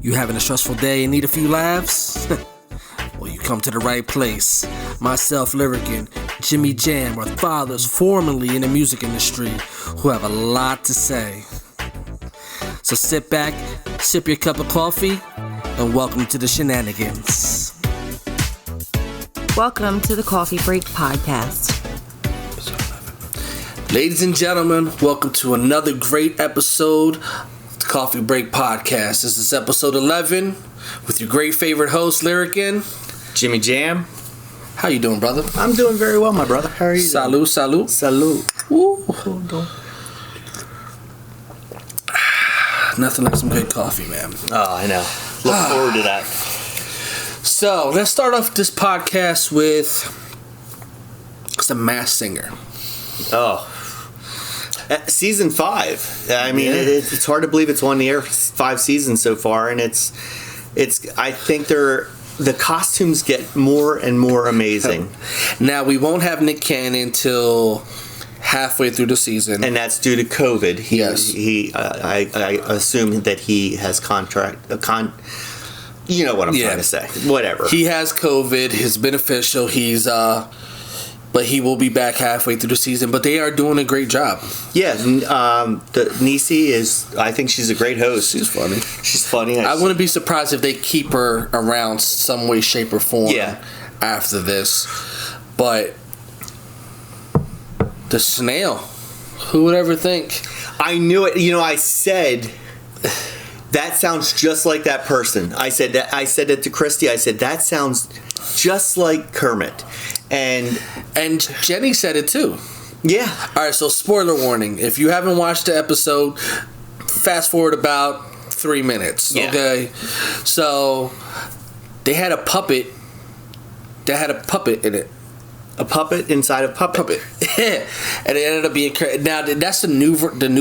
You having a stressful day and need a few laughs? Well, you come to the right place. Myself, Lyric, and Jimmy Jam are fathers formerly in the music industry who have a lot to say. So sit back, sip your cup of coffee, and welcome to the shenanigans. Welcome to the Coffee Break Podcast. Ladies and gentlemen, welcome to another great episode of the Coffee Break Podcast. This is episode 11 with your great favorite host, Lyric and Jimmy Jam. How you doing, brother? I'm doing very well, my brother. How are you doing? Salud. Woo. Nothing like some good coffee, man. Oh, I know. Look forward to that. So, let's start off this podcast with some Masked Singer. Oh. Season 5. I mean, it's hard to believe it's on the air 5 seasons so far, and it's. I think the costumes get more and more amazing. Now, we won't have Nick Cannon till halfway through the season, And that's due to COVID. Yes. I assume that he has you know what I'm trying to say. Whatever. He has COVID. It's beneficial. But he will be back halfway through the season. But they are doing a great job. Yeah. Niecy is. I think she's a great host. She's funny. She's funny. I wouldn't be surprised if they keep her around some way, shape, or form. Yeah. After this, but the snail. Who would ever think? I knew it. You know, I said that sounds just like that person. I said it to Christy. I said that sounds just like Kermit. And Jenny said it too. Yeah. All right, so spoiler warning. If you haven't watched the episode, fast forward about 3 minutes. Yeah. Okay? So they had a puppet in it. A puppet inside a puppet. And it ended up being now that's the new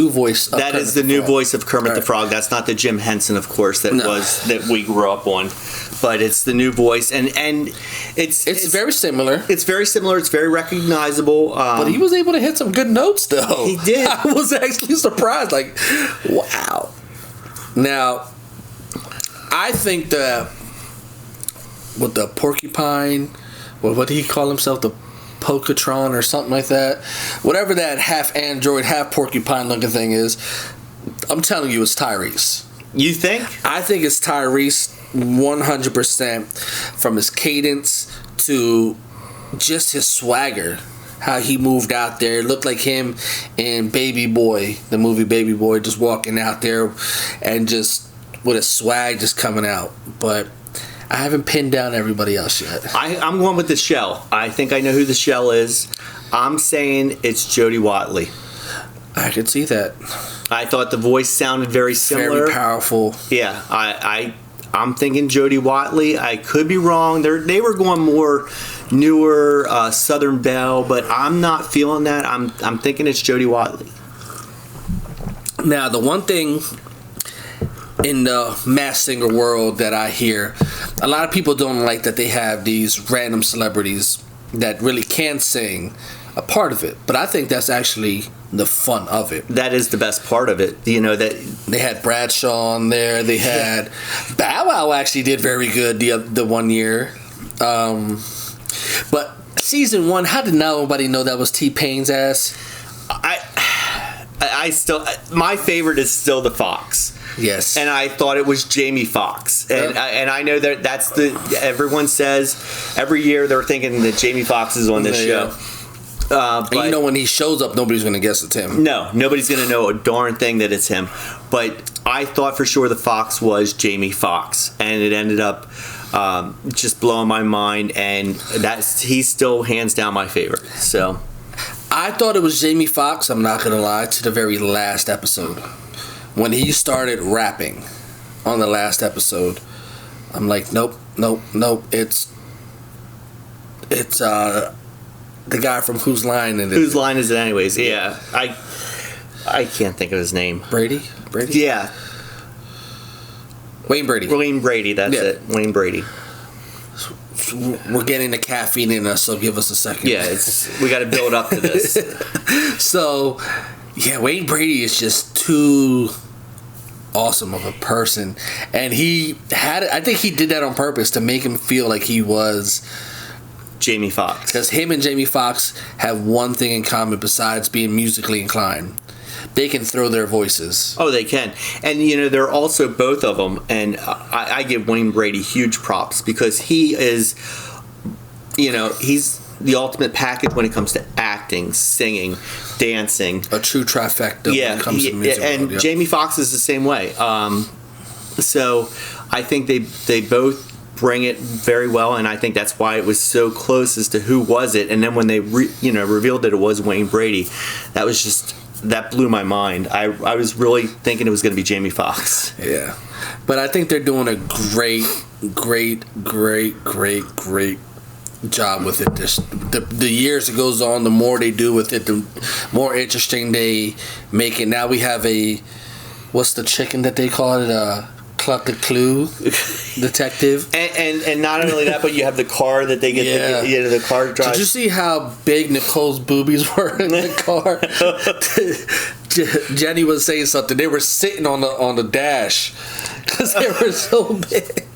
voice of That Kermit is the the new Frog. voice of Kermit the Right. Frog. That's not the Jim Henson, of course, that we grew up on. But it's the new voice, and it's very similar. It's very similar. It's very recognizable. But he was able to hit some good notes, though. He did. I was actually surprised. Like, wow. Now, I think that with the porcupine, what did he call himself? The Poketron or something like that. Whatever that half android, half porcupine looking thing is, I'm telling you, it's Tyrese. You think? I think it's Tyrese 100% from his cadence to just his swagger. How he moved out there. It looked like him in Baby Boy, the movie Baby Boy, just walking out there and just with a swag just coming out. But I haven't pinned down everybody else yet. I'm going with the Shell. I think I know who the Shell is. I'm saying it's Jodie Watley. I could see that. I thought the voice sounded very similar. Very powerful. Yeah, I'm thinking Jodie Watley. I could be wrong. They were going more newer Southern Belle, but I'm not feeling that. I'm thinking it's Jodie Watley. Now, the one thing in the Masked Singer world that I hear, a lot of people don't like that they have these random celebrities that really can sing a part of it. But I think that's actually the fun of it. That is the best part of it. You know, that they had Bradshaw on there. They had Bow Wow actually did very good the 1 year. But season 1, how did nobody know that was T-Pain's ass? I still, my favorite is still the Fox. Yes. And I thought it was Jamie Foxx. And I know that everyone says every year they're thinking that Jamie Foxx is on this show. But you know, when he shows up, nobody's going to guess it's him. No, nobody's going to know a darn thing that it's him. But I thought for sure the Fox was Jamie Foxx. And it ended up just blowing my mind. And he's still hands down my favorite. So I thought it was Jamie Foxx, I'm not going to lie, to the very last episode. When he started rapping on the last episode, I'm like, nope. It's the guy from Whose Line Is It? Whose Line Is It Anyways? Yeah. I can't think of his name. Brady? Yeah. Wayne Brady. That's it. Wayne Brady. We're getting the caffeine in us, so give us a second. Yeah, we got to build up to this. So, yeah, Wayne Brady is just too awesome of a person, and I think he did that on purpose to make him feel like he was Jamie Foxx. Because him and Jamie Foxx have one thing in common besides being musically inclined. They can throw their voices. Oh, they can. And, you know, they're also both of them. And I give Wayne Brady huge props because he is, you know, he's the ultimate package when it comes to acting, singing, dancing. A true trifecta when it comes to music. And world, Jamie Foxx is the same way. So I think they both bring it very well, and I think that's why it was so close as to who was it. And then when they revealed that it was Wayne Brady, that blew my mind. I was really thinking it was going to be Jamie Foxx. Yeah, but I think they're doing a great job with it. The years it goes on, the more they do with it, the more interesting they make it. Now we have what's the chicken that they call it? Cluck the Clue detective. And not only that, but you have the car that they get. The car drives. Did you see how big Nicole's boobies were in the car? Jenny was saying something. They were sitting on the dash because they were so big.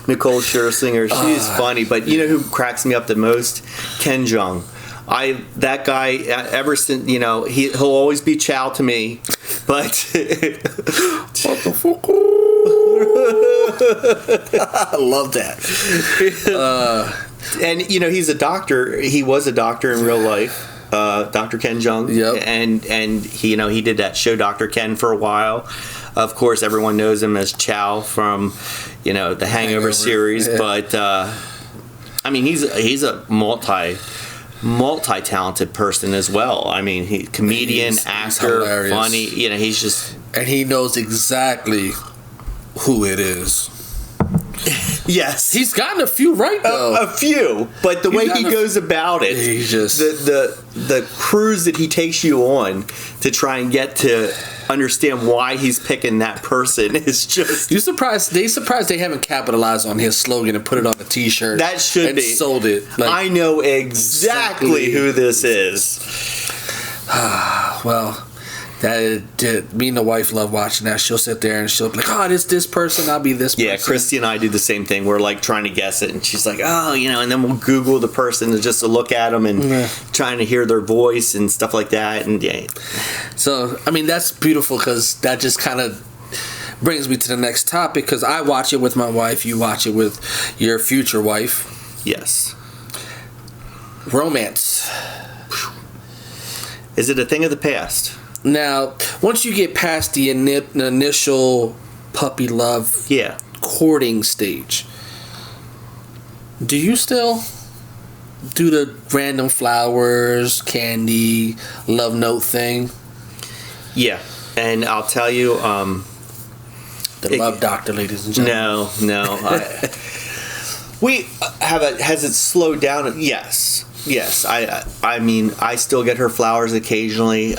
Nicole Scherzinger, she's funny, but you know who cracks me up the most? Ken Jeong. That guy, ever since, you know, he'll always be Chow to me, but what the fuck? I love that. And you know, he's a doctor. He was a doctor in real life, Dr. Ken Jeong. Yep. And he, you know, he did that show Dr. Ken for a while. Of course, everyone knows him as Chow from, you know, the Hangover series. Yeah. But I mean, he's a multi-talented person as well. I mean, he comedian, actor, funny. You know, he's just, and he knows exactly who it is. Yes, he's gotten a few right though. A few, but the way he goes about it, he's just the cruise that he takes you on to try and get to understand why he's picking that person is just. They surprised they haven't capitalized on his slogan and put it on a T-shirt. That should and be sold it. Like, I know exactly who this is. Well, me and the wife love watching that. She'll sit there and she'll be like, "Oh, this person. I'll be this person." Yeah, Christy and I do the same thing. We're like trying to guess it, and she's like, "Oh, you know," and then we'll Google the person just to look at them and trying to hear their voice and stuff like that. And yeah. So, I mean, that's beautiful because that just kind of brings me to the next topic because I watch it with my wife. You watch it with your future wife. Yes. Romance. Is it a thing of the past? Now, once you get past the initial puppy love courting stage, do you still do the random flowers, candy, love note thing? Yeah, and I'll tell you, the love doctor, ladies and gentlemen. No. Has it slowed down? Yes. I mean, I still get her flowers occasionally.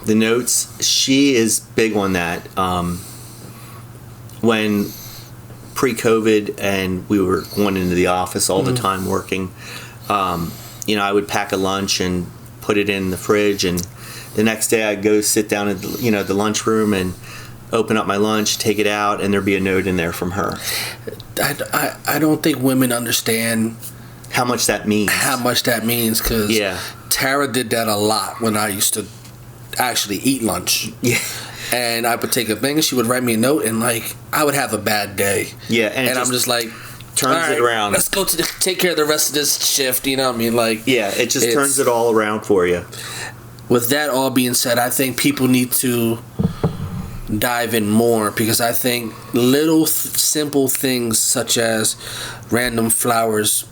The notes, she is big on that. When pre-COVID and we were going into the office all the time working, you know, I would pack a lunch and put it in the fridge, and the next day I'd go sit down at the lunchroom and open up my lunch, take it out, and there'd be a note in there from her. I don't think women understand how much that means. Because Tara did that a lot when I used to actually eat lunch. Yeah. And I would take a thing and she would write me a note, and like I would have a bad day. Yeah. And I'm just like, turns it around. Let's go take care of the rest of this shift, you know what I mean? Like, yeah, it just turns it all around for you. With that all being said, I think people need to dive in more because I think little simple things such as random flowers,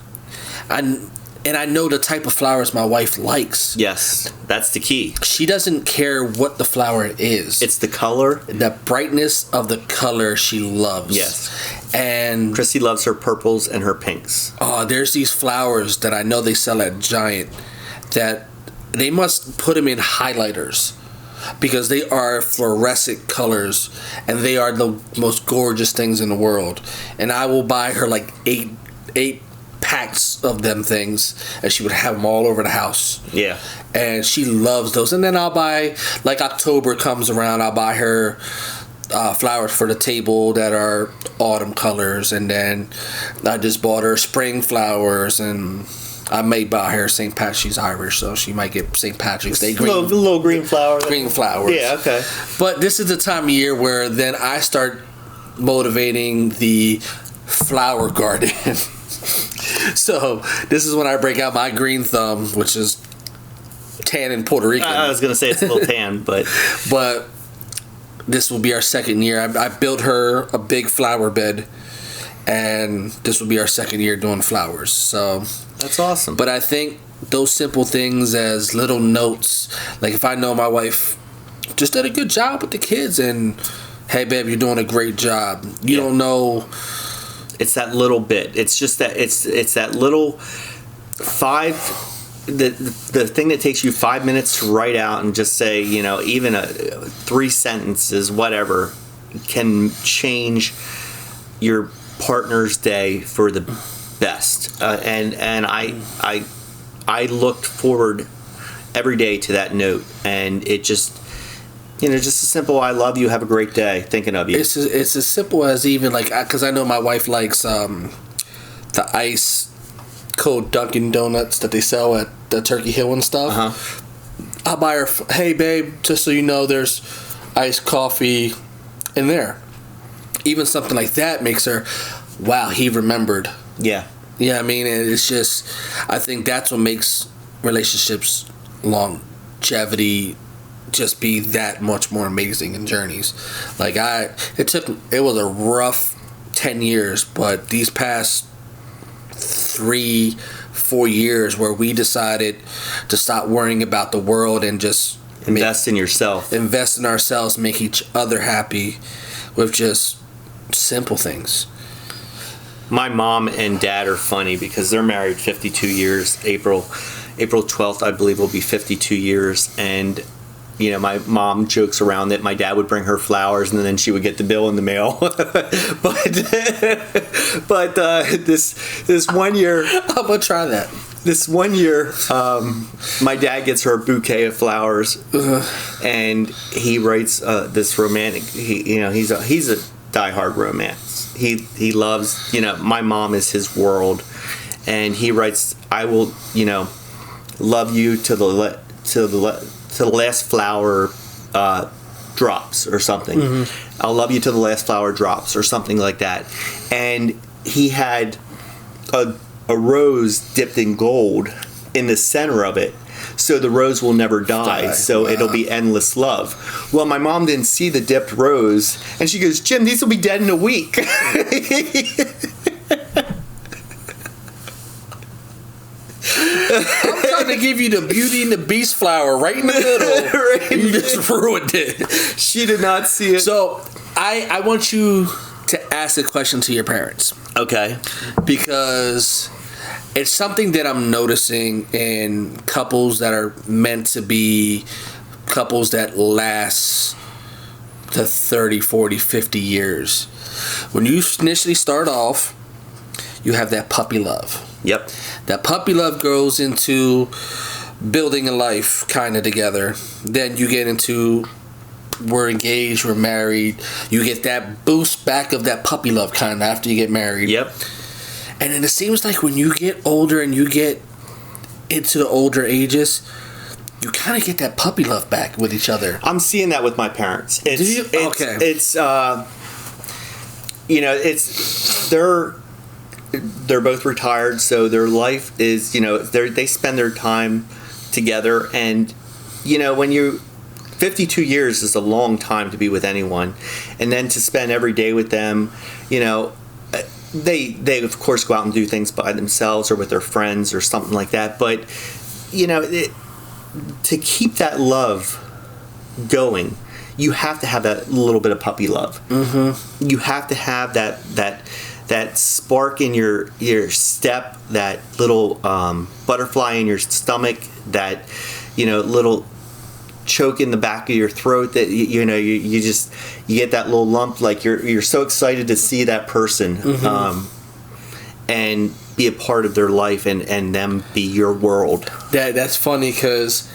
and I know the type of flowers my wife likes. Yes, that's the key. She doesn't care what the flower is. It's the color. The brightness of the color she loves. Yes. And Chrissy loves her purples and her pinks. Oh, there's these flowers that I know they sell at Giant that they must put them in highlighters because they are fluorescent colors and they are the most gorgeous things in the world. And I will buy her like eight packs of them things, and she would have them all over the house. Yeah. And she loves those. And then I'll buy, like October comes around, I'll buy her flowers for the table that are autumn colors, and then I just bought her spring flowers, and I may buy her St. Patrick's. She's Irish, so she might get St. Patrick's Day green. Little green flower. Green flowers. Yeah, okay. But this is the time of year where then I start motivating the flower garden. So this is when I break out my green thumb, which is tan in Puerto Rican. I was going to say it's a little tan, but this will be our second year. I built her a big flower bed, and this will be our second year doing flowers. So that's awesome. But I think those simple things as little notes, like if I know my wife just did a good job with the kids, and hey babe, you're doing a great job. You don't know. It's that little bit. It's just that it's that little the thing that takes you 5 minutes to write out and just say, even 3 sentences, whatever, can change your partner's day for the best. And I looked forward every day to that note, and it just. Just a simple "I love you, have a great day," thinking of you. It's as simple as even because I know my wife likes the ice cold Dunkin' Donuts that they sell at the Turkey Hill and stuff. Uh-huh. I'll buy her, hey babe, just so you know, there's iced coffee in there. Even something like that makes her, wow, he remembered. Yeah. Yeah, I mean, it's just, I think that's what makes relationships longevity just be that much more amazing in journeys. It was a rough 10 years, but these past 3-4 years where we decided to stop worrying about the world and just invest in yourself, invest in ourselves, make each other happy with just simple things. My mom and dad are funny because they're married 52 years. April 12th, I believe, will be 52 years, and my mom jokes around that my dad would bring her flowers and then she would get the bill in the mail. but this 1 year, I'm gonna try that. This 1 year, my dad gets her a bouquet of flowers, and he writes this romantic. He's a diehard romance. He loves. My mom is his world, and he writes, "I will, love you to the last flower drops," or something. Mm-hmm. "I'll love you till the last flower drops," or something like that. And he had a rose dipped in gold in the center of it, so the rose will never die. So it'll be endless love. Well, my mom didn't see the dipped rose, and she goes, "Jim, these will be dead in a week." I'm trying to give you the Beauty and the Beast flower right in the middle. Right. You just ruined it. She did not see it. So I want you to ask a question to your parents. Okay. Because it's something that I'm noticing in couples that are meant to be couples that last to 30, 40, 50 years. When you initially start off, you have that puppy love. Yep. That puppy love grows into building a life kind of together. Then you get into we're engaged, we're married. You get that boost back of that puppy love kind of after you get married. Yep. And then it seems like when you get older and you get into the older ages, you kind of get that puppy love back with each other. I'm seeing that with my parents. Do you? Okay. They're both retired, so their life is, they spend their time together, and when you 52 years is a long time to be with anyone, and then to spend every day with them, they of course go out and do things by themselves or with their friends or something like that, but to keep that love going, you have to have that little bit of puppy love. Mm-hmm. You have to have that spark in your step, that little butterfly in your stomach, that little choke in the back of your throat, that you get that little lump, like you're so excited to see that person. Mm-hmm. And be a part of their life and them be your world. That's funny because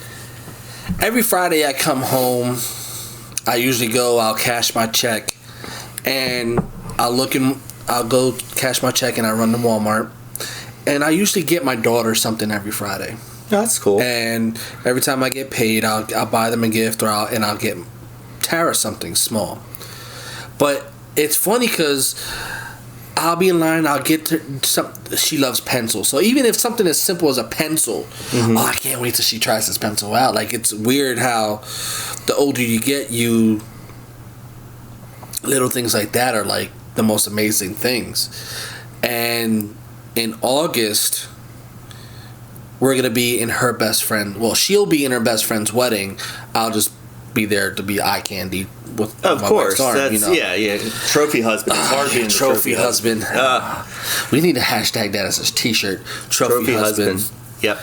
every Friday I come home I usually I'll cash my check, and I'll go cash my check, and I run to Walmart, and I usually get my daughter something every Friday. That's cool. And every time I get paid, I'll buy them a gift, and I'll get Tara something small. But it's funny because I'll be in line, I'll get she loves pencils. So even if something as simple as a pencil, I can't wait till she tries this pencil out. Like, it's weird how the older you get, little things like that are like the most amazing things. And in August, we're going to be in her best friend. Well, she'll be in her best friend's wedding. I'll just be there to be eye candy with of my course. wife's arm, That's, yeah. Trophy husband. It's hard being trophy husband. We need to hashtag that as a t-shirt. Trophy husband. Yep.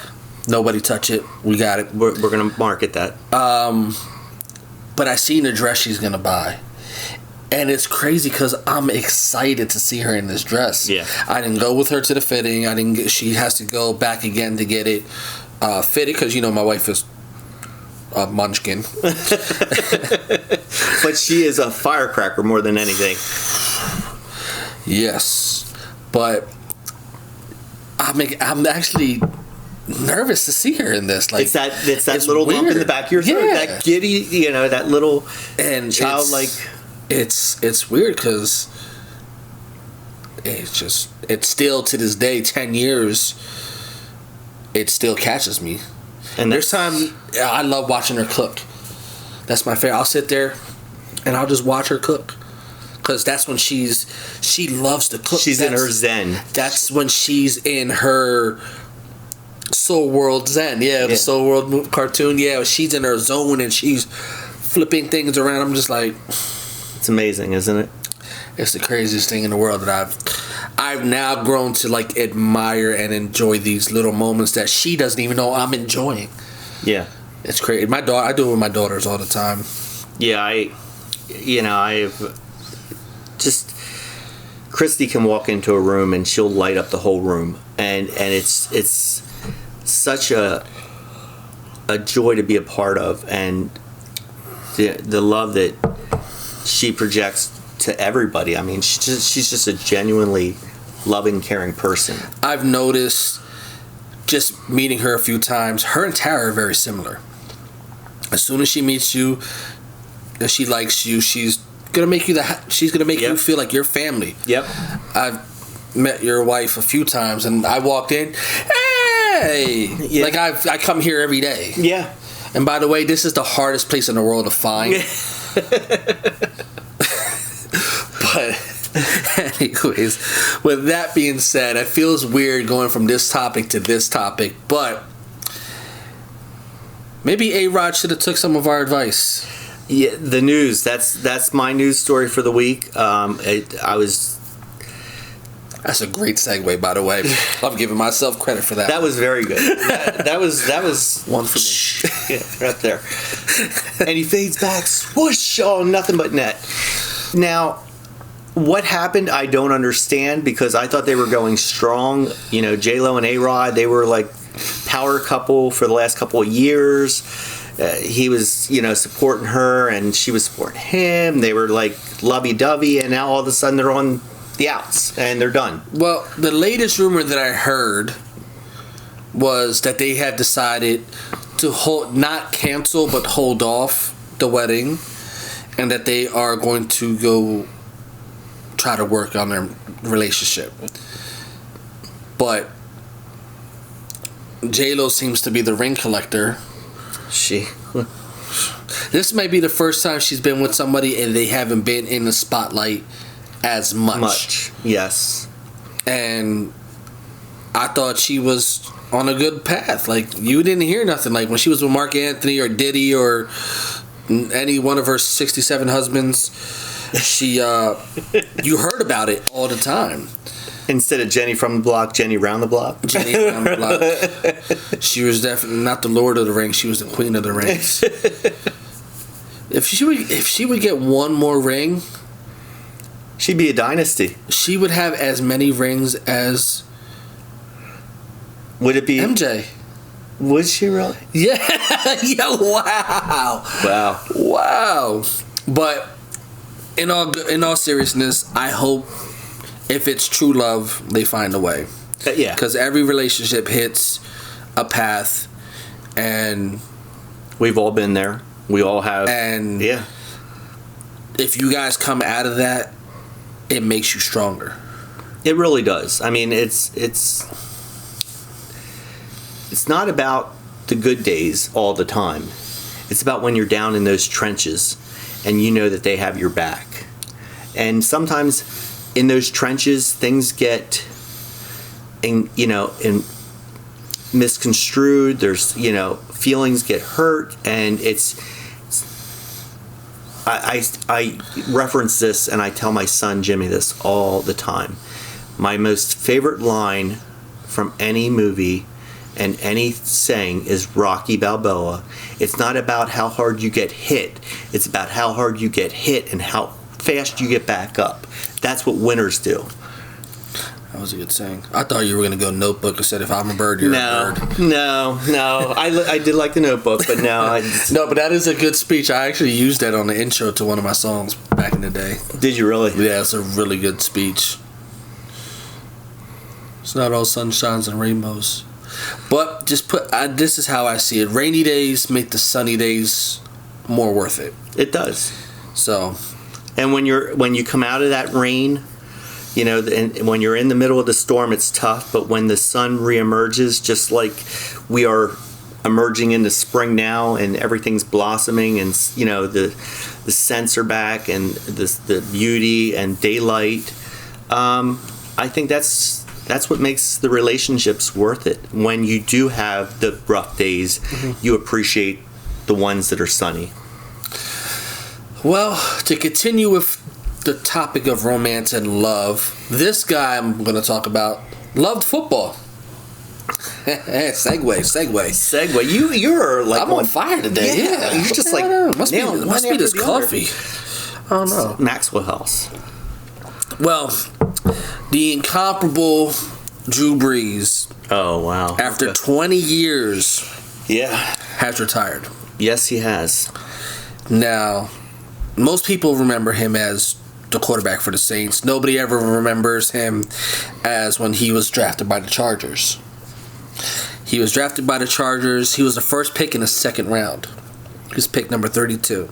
Nobody touch it. We got it. We're going to market that. But I seen the dress she's going to buy. And it's crazy because I'm excited to see her in this dress. Yeah. I didn't go with her to the fitting. She has to go back again to get it fitted because, my wife is a munchkin. But she is a firecracker more than anything. Yes. But I'm actually nervous to see her in this. Like, it's that little weird. lump in the back of your throat, that giddy, that little and childlike. It's weird because it's still to this day, 10 years, it still catches me. And there's time I love watching her cook. That's my favorite. I'll sit there and I'll just watch her cook because that's when she loves to cook. She's in her zen. That's when she's in her Soul World zen. Yeah, the Soul World cartoon. Yeah, she's in her zone and she's flipping things around. I'm just like, it's amazing, isn't it? It's the craziest thing in the world that I've now grown to like admire and enjoy these little moments that she doesn't even know I'm enjoying. Yeah, it's crazy. I do it with my daughters all the time. Yeah, I've just Christy can walk into a room and she'll light up the whole room, and it's such a joy to be a part of, and the love that she projects to everybody. I mean, she's just a genuinely loving, caring person. I've noticed just meeting her a few times, her and Tara are very similar. As soon as she meets you, and she likes you, she's gonna make you you feel like your family. Yep. I've met your wife a few times, and I walked in, hey, like I come here every day. Yeah. And by the way, this is the hardest place in the world to find. But anyways, with that being said, it feels weird going from this topic to this topic, but maybe A-Rod should have took some of our advice. Yeah, the news. That's my news story for the week. That's a great segue, by the way. I'm giving myself credit for that. That was very good. That was one for me. Yeah, right there. And he fades back, swoosh! Oh, nothing but net. Now, what happened? I don't understand, because I thought they were going strong. J-Lo and A-Rod, they were like power couple for the last couple of years. He was, supporting her, and she was supporting him. They were like lovey-dovey, and now all of a sudden they're on the outs and they're done. Well, the latest rumor that I heard was that they had decided to not cancel but hold off the wedding, and that they are going to go try to work on their relationship. But J-Lo seems to be the ring collector. This might be the first time she's been with somebody and they haven't been in the spotlight as much. Yes. And I thought she was on a good path. Like, you didn't hear nothing. Like, when she was with Mark Anthony or Diddy or any one of her 67 husbands, you heard about it all the time. Instead of Jenny from the block, Jenny round the block. Jenny round the block. She was definitely not the Lord of the Rings. She was the Queen of the Rings. If she would get one more ring, she'd be a dynasty. She would have as many rings as. Would it be MJ? Would she really? Yeah. Yeah. Wow. Wow. Wow. But in all seriousness, I hope if it's true love, they find a way. Yeah. Because every relationship hits a path, and we've all been there. We all have. And yeah, if you guys come out of that, it makes you stronger. It really does. I mean, it's not about the good days all the time. It's about when you're down in those trenches and you know that they have your back. And sometimes in those trenches, things get misconstrued. There's, feelings get hurt, and I reference this, and I tell my son Jimmy this all the time. My most favorite line from any movie and any saying is Rocky Balboa. It's not about how hard you get hit. It's about how hard you get hit and how fast you get back up. That's what winners do. That was a good saying. I thought you were going to go Notebook and said, if I'm a bird, you're a bird. No. I did like the Notebook, but no. No, but that is a good speech. I actually used that on the intro to one of my songs back in the day. Did you really? Yeah, it's a really good speech. It's not all sunshines and rainbows. But this is how I see it. Rainy days make the sunny days more worth it. It does. So. And when you come out of that rain, and when you're in the middle of the storm, it's tough. But when the sun reemerges, just like we are emerging into spring now, and everything's blossoming, and the scents are back, and the beauty and daylight, I think that's what makes the relationships worth it. When you do have the rough days, you appreciate the ones that are sunny. Well, to continue with the topic of romance and love, this guy I'm going to talk about loved football. Segue. You're like I'm on fire today. Yeah. You're just like must be this coffee. I don't know. Maxwell House. Well, the incomparable Drew Brees. Oh wow! After 20 years, has retired. Yes, he has. Now, most people remember him as the quarterback for the Saints. Nobody ever remembers him as when he was drafted by the Chargers. He was drafted by the Chargers. He was the first pick in the second round. He was pick number 32.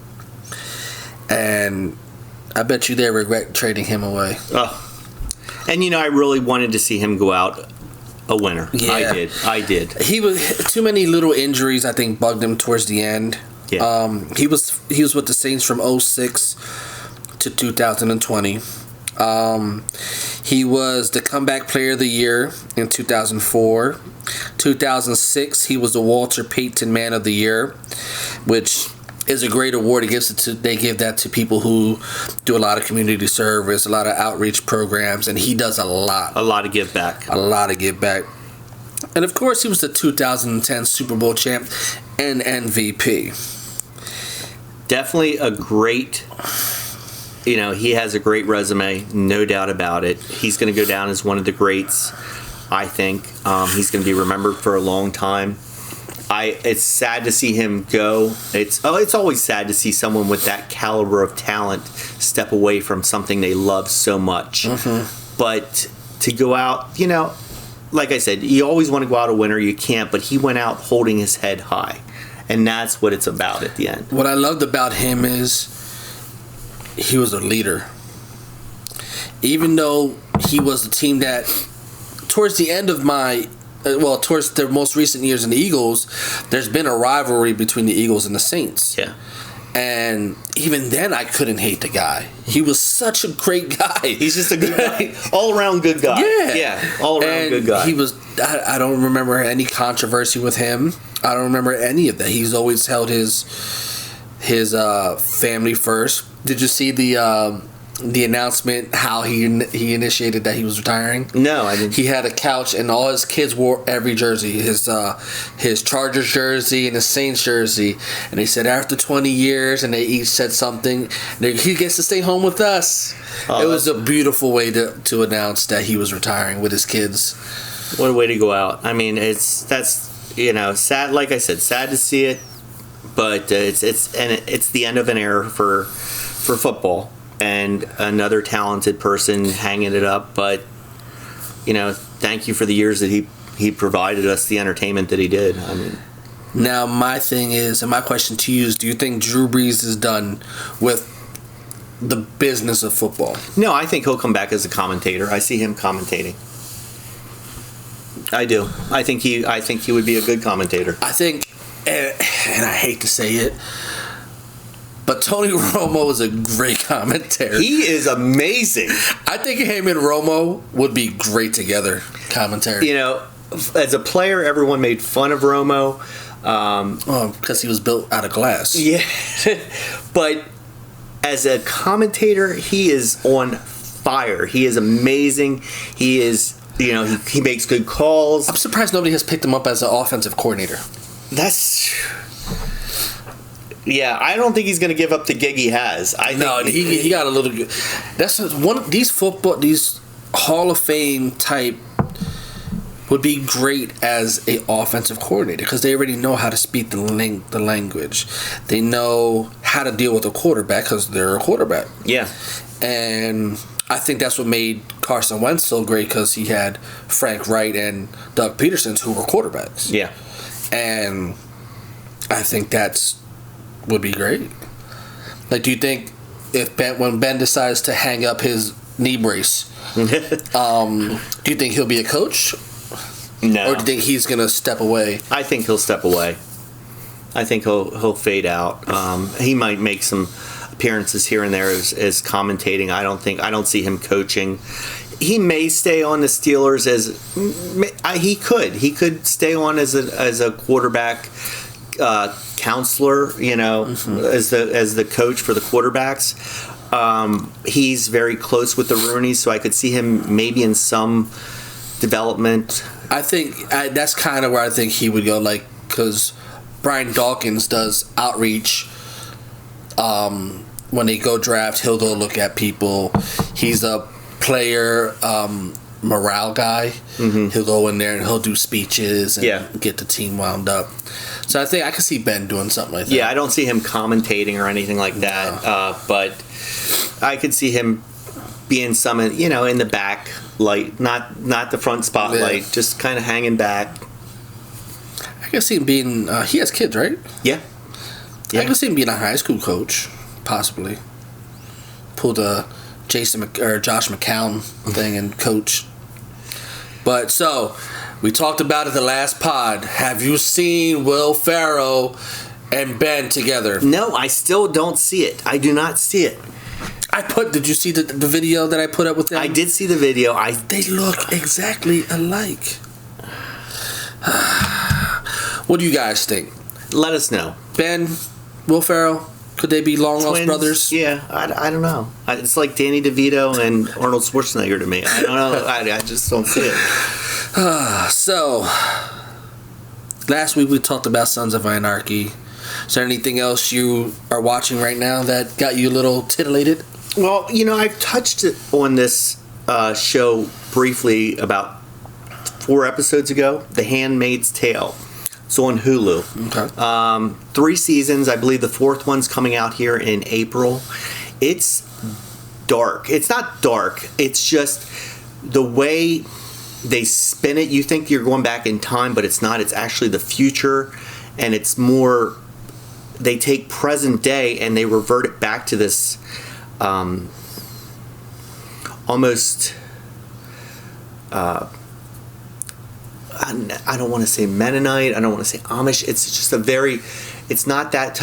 And I bet you they regret trading him away. Oh. And I really wanted to see him go out a winner. Yeah. I did. He was too many little injuries, I think, bugged him towards the end. Yeah. He was with the Saints from 2006 to 2020. He was the comeback player of the year in 2004. 2006, he was the Walter Payton Man of the Year, which is a great award. They give that to people who do a lot of community service, a lot of outreach programs, and he does a lot. A lot of give back. And of course, he was the 2010 Super Bowl champ and MVP. Definitely a great, he has a great resume, no doubt about it. He's going to go down as one of the greats, I think. He's going to be remembered for a long time. It's sad to see him go. It's always sad to see someone with that caliber of talent step away from something they love so much. Mm-hmm. But to go out, like I said, you always want to go out a winner. You can't, but he went out holding his head high. And that's what it's about at the end. What I loved about him is he was a leader. Even though he was the team that, towards the end of towards the most recent years in the Eagles, there's been a rivalry between the Eagles and the Saints. Yeah. And even then, I couldn't hate the guy. He was such a great guy. He's just a good guy. All-around good guy. Yeah. All-around good guy. He was. I don't remember any controversy with him. I don't remember any of that. He's always held his family first. Did you see the announcement how he initiated that he was retiring? No, I didn't. He had a couch and all his kids wore every jersey, his Chargers jersey and his Saints jersey, and he said after 20 years, and they each said something, he gets to stay home with us. It was a beautiful way to announce that he was retiring with his kids. What a way to go out. I mean, that's sad. Like I said, sad to see it, but it's the end of an era for football, and another talented person hanging it up. But thank you for the years that he provided us the entertainment that he did. I mean, now my thing is, and my question to you is, do you think Drew Brees is done with the business of football? No, I think he'll come back as a commentator. I see him commentating. I do. I think he would be a good commentator. I think, and I hate to say it, but Tony Romo is a great commentator. He is amazing. I think him and Romo would be great together, commentary. As a player, everyone made fun of Romo. Because he was built out of glass. Yeah. But as a commentator, he is on fire. He is amazing. He is... he makes good calls. I'm surprised nobody has picked him up as an offensive coordinator. Yeah, I don't think he's going to give up the gig he has. He got a little good. That's one of these Hall of Fame type would be great as a offensive coordinator because they already know how to speak the language. They know how to deal with a quarterback because they're a quarterback. Yeah, and I think that's what made Carson Wentz so great because he had Frank Wright and Doug Peterson who were quarterbacks. Yeah. And I think would be great. Like, do you think when Ben decides to hang up his knee brace, do you think he'll be a coach? No. Or do you think he's going to step away? I think he'll step away. I think he'll fade out. He might make some appearances here and there as commentating. I don't see him coaching. He may stay on the Steelers he could stay on as a quarterback counselor, as the coach for the quarterbacks. He's very close with the Rooneys, so I could see him maybe in some development. I think that's kind of where I think he would go, because Brian Dawkins does outreach. When they go draft, he'll go look at people. He's a player morale guy. Mm-hmm. He'll go in there and he'll do speeches and get the team wound up. So I think I could see Ben doing something like that. Yeah, I don't see him commentating or anything like that. But I could see him being some, in the back light, not the front spotlight, just kind of hanging back. I can see him being. He has kids, right? Yeah. I can see him being a high school coach, possibly. Pull the Josh McCown thing and coach. But so, we talked about it the last pod. Have you seen Will Ferrell and Ben together? No, I still don't see it. I do not see it. Did you see the video that I put up with them? I did see the video. They look exactly alike. What do you guys think? Let us know. Ben, Will Ferrell, could they be long-lost brothers? Yeah, I don't know. It's like Danny DeVito and Arnold Schwarzenegger to me. I don't know. I just don't see it. So, last week we talked about Sons of Anarchy. Is there anything else you are watching right now that got you a little titillated? Well, I've touched on this show briefly about 4 episodes ago, The Handmaid's Tale. It's on Hulu. Okay. 3 seasons. I believe the 4th one's coming out here in April. It's dark. It's not dark. It's just the way they spin it. You think you're going back in time, but it's not. It's actually the future, and it's more... They take present day and they revert it back to this almost... I don't want to say Mennonite. I don't want to say Amish. It's just it's not that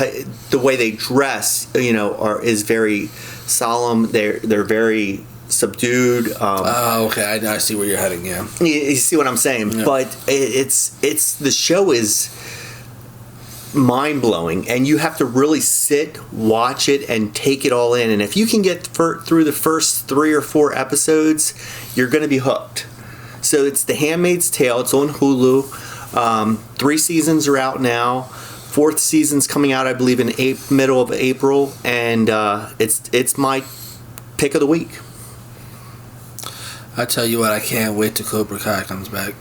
the way they dress, is very solemn. They're very subdued. Okay. I see where you're heading. Yeah. You see what I'm saying? Yeah. But it's the show is mind blowing, and you have to really sit, watch it, and take it all in. And if you can get through the first 3 or 4 episodes, you're going to be hooked. So it's The Handmaid's Tale. It's on Hulu. 3 seasons are out now. 4th season's coming out, I believe, in middle of April, and it's my pick of the week. I tell you what, I can't wait till Cobra Kai comes back.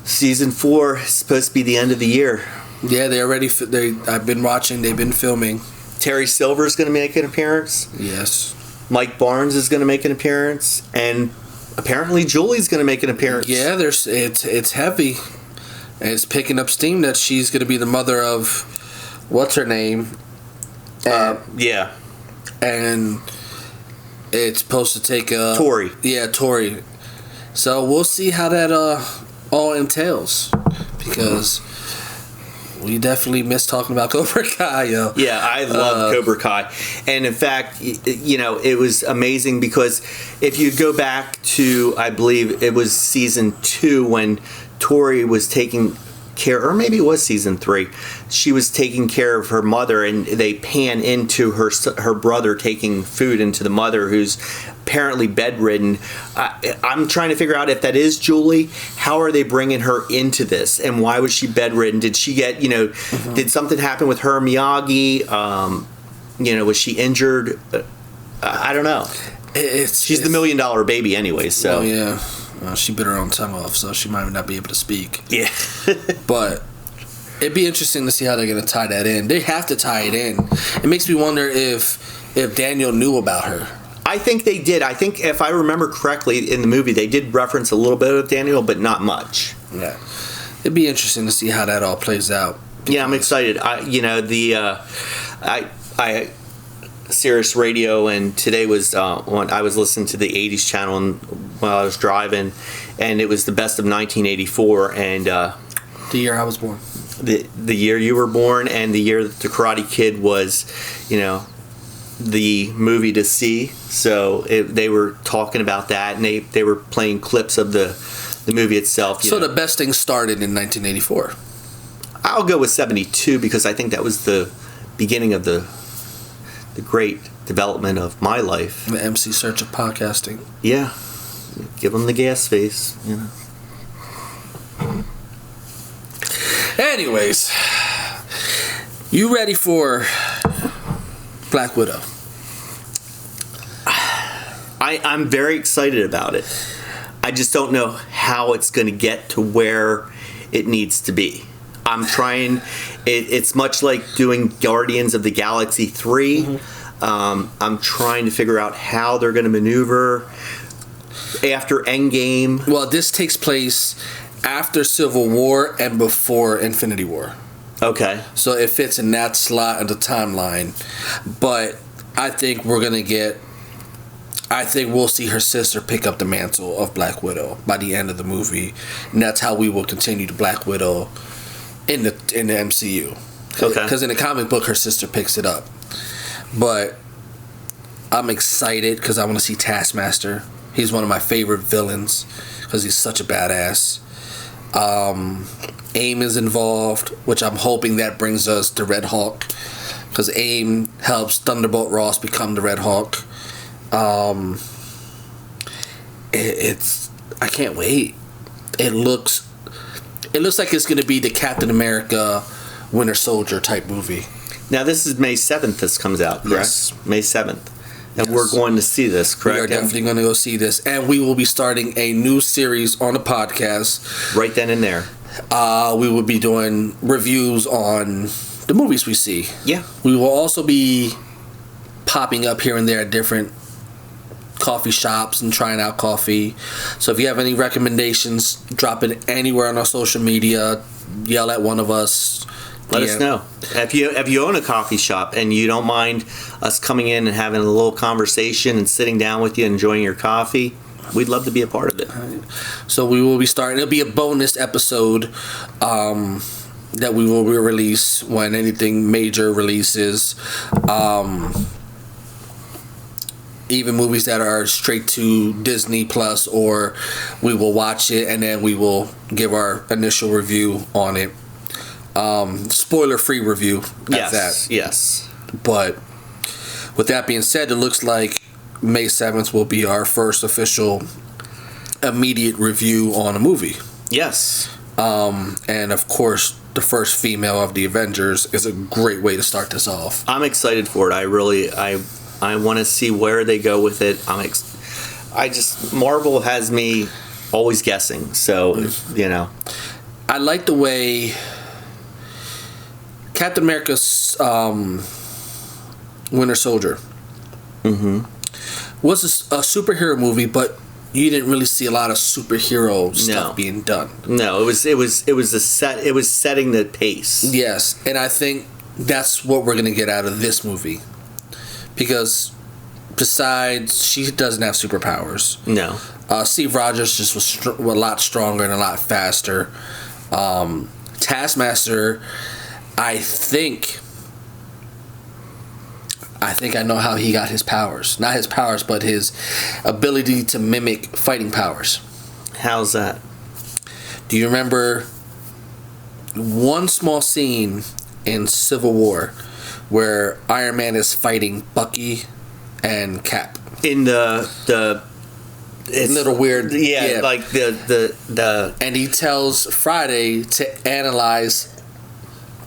Season 4 is supposed to be the end of the year. Yeah, they already. I've been watching. They've been filming. Terry Silver's going to make an appearance. Yes. Mike Barnes is going to make an appearance, and apparently Julie's going to make an appearance. Yeah, it's heavy, and it's picking up steam that she's going to be the mother of what's her name. Yeah. And it's supposed to take a Tori. Yeah, Tori. So we'll see how that all entails, because we definitely miss talking about Cobra Kai, yo. Yeah, I love Cobra Kai. And in fact, it was amazing because if you go back to, I believe it was season 2 when Tori was taking care, or maybe it was season 3, she was taking care of her mother, and they pan into her brother taking food into the mother, who's apparently bedridden. I'm trying to figure out if that is Julie. How are they bringing her into this, and why was she bedridden? Did she get, did something happen with her, Miyagi? Was she injured? I don't know. She's the $1 million baby anyway, so. Oh, yeah. Well, she bit her own tongue off, so she might not be able to speak. Yeah. But it'd be interesting to see how they're going to tie that in. They have to tie it in. It makes me wonder if Daniel knew about her. I think they did. I think if I remember correctly in the movie, they did reference a little bit of Daniel, but not much. Yeah. It'd be interesting to see how that all plays out. Yeah, I'm excited. Sirius Radio, and today was when I was listening to the 80s channel while I was driving, and it was the best of 1984, and the year I was born, the year you were born, and the year that the Karate Kid was, the movie to see. So they were talking about that, and they were playing clips of the movie itself. So the best thing started in 1984. I'll go with 72 because I think that was the beginning of the great development of my life. The MC Search of podcasting. Yeah. Give them the gas face, Anyways, you ready for Black Widow? I'm very excited about it. I just don't know how it's going to get to where it needs to be. I'm trying. It's much like doing Guardians of the Galaxy 3. Mm-hmm. I'm trying to figure out how they're going to maneuver after Endgame. Well, this takes place after Civil War and before Infinity War. Okay. So it fits in that slot of the timeline. But I think we'll see her sister pick up the mantle of Black Widow by the end of the movie. And that's how we will continue to Black Widow in the MCU. Okay. Because in the comic book, her sister picks it up. But I'm excited because I want to see Taskmaster. He's one of my favorite villains because he's such a badass. AIM is involved, which I'm hoping that brings us to Red Hawk, because AIM helps Thunderbolt Ross become the Red Hawk. I can't wait. It looks like it's going to be the Captain America Winter Soldier type movie. Now this is May 7th this comes out, correct? Yes. May 7th. And yes. We're going to see this, correct? We are definitely going to go see this. And we will be starting a new series on the podcast. Right then and there. We will be doing reviews on the movies we see. Yeah. We will also be popping up here and there at different coffee shops and trying out coffee. So if you have any recommendations, drop it anywhere on our social media. Yell at one of us. Let us know. If you own a coffee shop and you don't mind us coming in and having a little conversation and sitting down with you and enjoying your coffee, we'd love to be a part of it. So we will be starting. It'll be a bonus episode that we will release when anything major releases. Even movies that are straight to Disney Plus, or we will watch it and then we will give our initial review on it. Spoiler-free review at that. Yes. But with that being said, it looks like May 7th will be our first official immediate review on a movie. Yes. And of course, the first female of the Avengers is a great way to start this off. I'm excited for it. I want to see where they go with it. Marvel has me always guessing. So, I like the way Captain America's Winter Soldier was a superhero movie, but you didn't really see a lot of superhero stuff being done. No, it was setting the pace. Yes, and I think that's what we're gonna get out of this movie, because besides she doesn't have superpowers. No. Steve Rogers just was a lot stronger and a lot faster. Taskmaster, I think I know how he got his powers. Not his powers, but his ability to mimic fighting powers. How's that? Do you remember one small scene in Civil War where Iron Man is fighting Bucky and Cap? In the it's little weird, like the and he tells Friday to analyze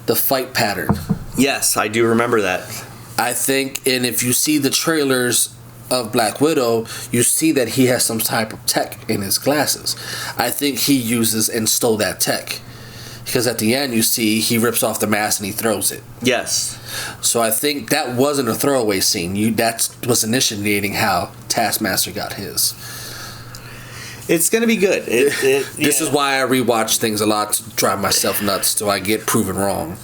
the fight pattern. Yes, I do remember that. I think, and if you see the trailers of Black Widow, you see that he has some type of tech in his glasses. I think he uses and stole that tech, because at the end you see he rips off the mask and he throws it. Yes. So I think that wasn't a throwaway scene. That was initiating how Taskmaster got his. It's going to be good. This is why I rewatch things a lot, to drive myself nuts so I get proven wrong.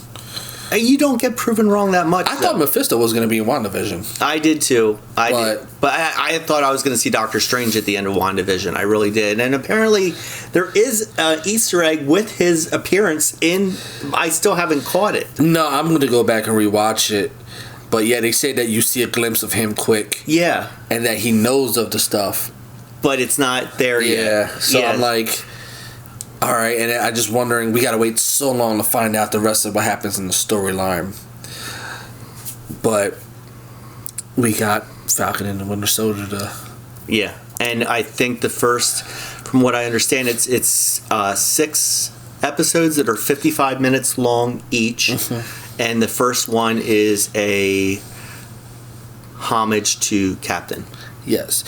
You don't get proven wrong that much. I thought Mephisto was going to be in WandaVision. I did too. But I thought I was going to see Doctor Strange at the end of WandaVision. I really did. And apparently there is an Easter egg with his appearance in... I still haven't caught it. No, I'm going to go back and rewatch it. But yeah, they say that you see a glimpse of him quick. Yeah. And that he knows of the stuff. But it's not there yet. Yeah. So I'm like... All right, and I just wondering, we got to wait so long to find out the rest of what happens in the storyline. But we got Falcon and the Winter Soldier to... Yeah, and I think the first, from what I understand, it's 6 episodes that are 55 minutes long each. And the first one is a homage to Captain. Yes.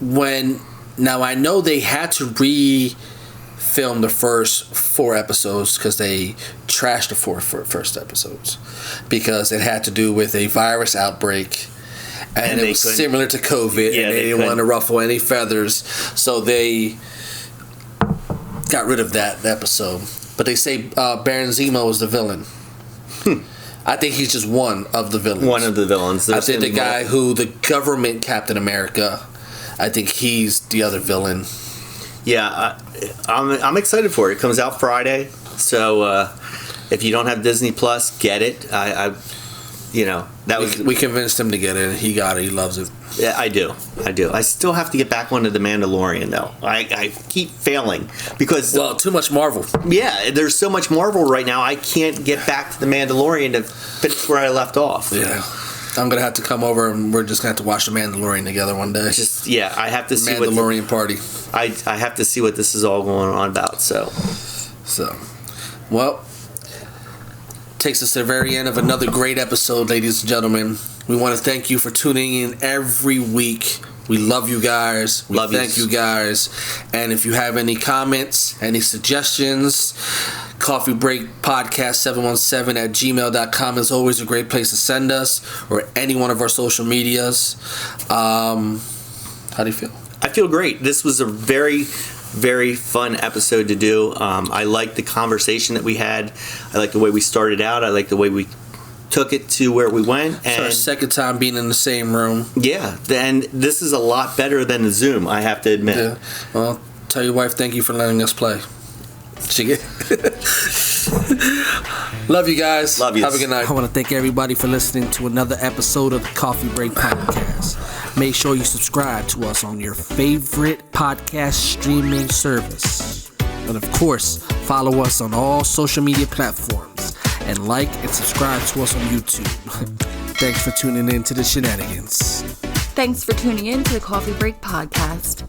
Now, I know they had to film the first 4 episodes because they trashed the 4 first episodes, because it had to do with a virus outbreak, and it was similar to COVID, and they didn't want to ruffle any feathers, so they got rid of that episode. But they say Baron Zemo is the villain. I think he's just one of the villains. One of the villains. I think the guy who the government Captain America, I think he's the other villain. Yeah, I'm excited for it. It comes out Friday, so if you don't have Disney Plus, get it. We convinced him to get it. He got it. He loves it. Yeah, I do. I still have to get back onto The Mandalorian, though. I keep failing because too much Marvel. Yeah, there's so much Marvel right now. I can't get back to The Mandalorian to finish where I left off. Yeah. I'm going to have to come over and we're just going to have to watch The Mandalorian together one day. I have to see Mandalorian party. I have to see what this is all going on about, so. Well, takes us to the very end of another great episode, ladies and gentlemen. We want to thank you for tuning in every week. We love you guys. We thank you guys. And if you have any comments, any suggestions, Coffee Break Podcast 717 at gmail.com is always a great place to send us, or any one of our social medias. How do you feel? I feel great. This was a very, very fun episode to do. I like the conversation that we had. I like the way we started out. I like the way we took it to where we went. It's our second time being in the same room. Yeah, and this is a lot better than the Zoom, I have to admit. Yeah. Well, tell your wife thank you for letting us play. Love you guys. Love you. Have a good night. I want to thank everybody for listening to another episode of the Coffee Break Podcast. Make sure you subscribe to us on your favorite podcast streaming service. And of course, follow us on all social media platforms. And like and subscribe to us on YouTube. Thanks for tuning in to the shenanigans. Thanks for tuning in to the Coffee Break Podcast.